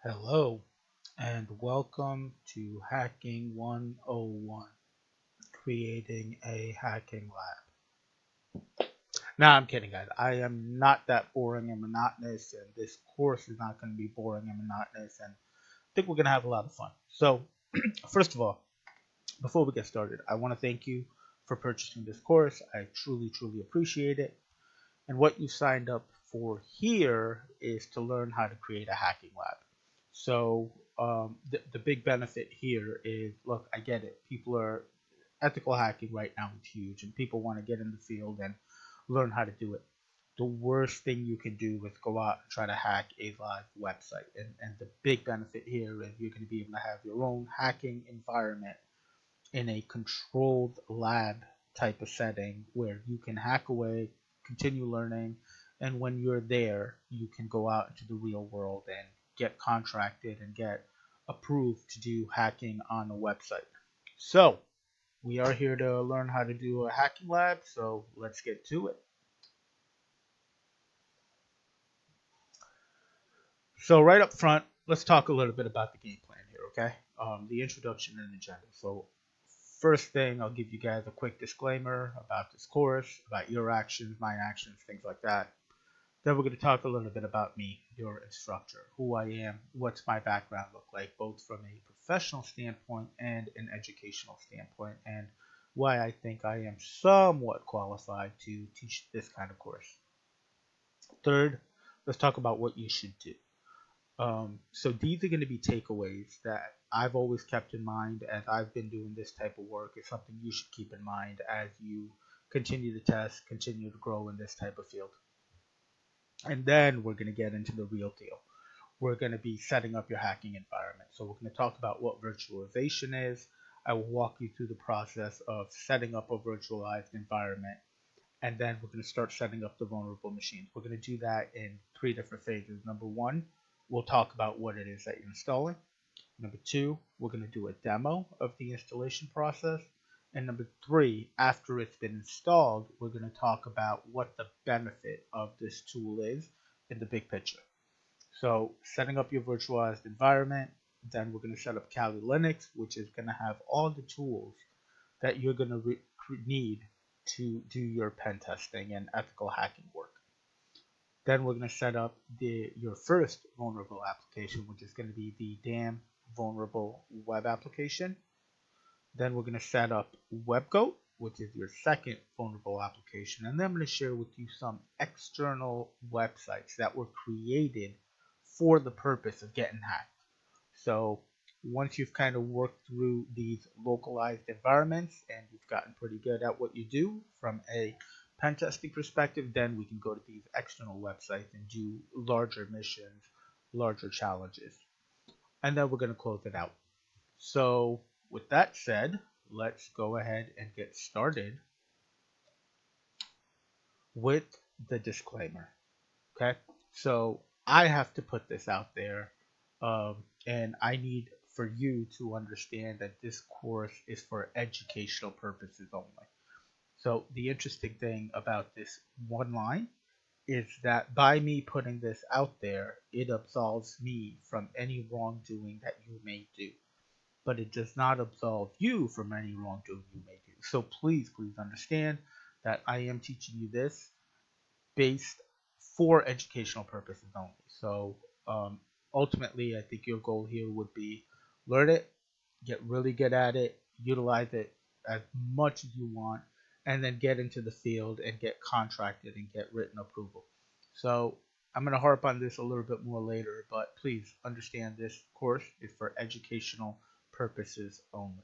Hello, and welcome to Hacking 101, creating a hacking lab. Nah, I'm kidding, guys. I am not that boring and monotonous, and this course is not going to be boring and monotonous, and I think we're going to have a lot of fun. So, first of all, before we get started, I want to thank you for purchasing this course. I truly, truly appreciate it. And what you signed up for here is to learn how to create a hacking lab. So the big benefit here is, look, I get it. People are ethical hacking right now is huge, and people want to get in the field and learn how to do it. The worst thing you can do is go out and try to hack a live website. And the big benefit here is you're going to be able to have your own hacking environment in a controlled lab type of setting where you can hack away, continue learning, and when you're there, you can go out into the real world and get contracted and get approved to do hacking on a website. So, we are here to learn how to do a hacking lab, so let's get to it. So, right up front, let's talk a little bit about the game plan here, okay? The introduction and agenda. So, first thing, I'll give you guys a quick disclaimer about this course, about your actions, my actions, things like that. Then we're going to talk a little bit about me, your instructor, who I am, what's my background look like, both from a professional standpoint and an educational standpoint, and why I think I am somewhat qualified to teach this kind of course. Third, let's talk about what you should do. So these are going to be takeaways that I've always kept in mind as I've been doing this type of work. It's something you should keep in mind as you continue to test, continue to grow in this type of field. And then we're going to get into the real deal. We're going to be setting up your hacking environment. So we're going to talk about what virtualization is. I will walk you through the process of setting up a virtualized environment. And then we're going to start setting up the vulnerable machines. We're going to do that in three different phases. Number one, we'll talk about what it is that you're installing. Number two, we're going to do a demo of the installation process. And number three, after it's been installed, we're going to talk about what the benefit of this tool is in the big picture. So setting up your virtualized environment, then we're going to set up Kali Linux, which is going to have all the tools that you're going to need to do your pen testing and ethical hacking work. Then we're going to set up your first vulnerable application, which is going to be the damn vulnerable web application. Then we're going to set up WebGoat, which is your second vulnerable application. And then I'm going to share with you some external websites that were created for the purpose of getting hacked. So once you've kind of worked through these localized environments and you've gotten pretty good at what you do from a pen testing perspective, then we can go to these external websites and do larger missions, larger challenges. And then we're going to close it out. So with that said, let's go ahead and get started with the disclaimer. Okay, so I have to put this out there, and I need for you to understand that this course is for educational purposes only. So the interesting thing about this one line is that by me putting this out there, it absolves me from any wrongdoing that you may do. But it does not absolve you from any wrongdoing you may do. So please, please understand that I am teaching you this based for educational purposes only. So ultimately, I think your goal here would be learn it, get really good at it, utilize it as much as you want, and then get into the field and get contracted and get written approval. So I'm going to harp on this a little bit more later, but please understand this course is for educational purposes only.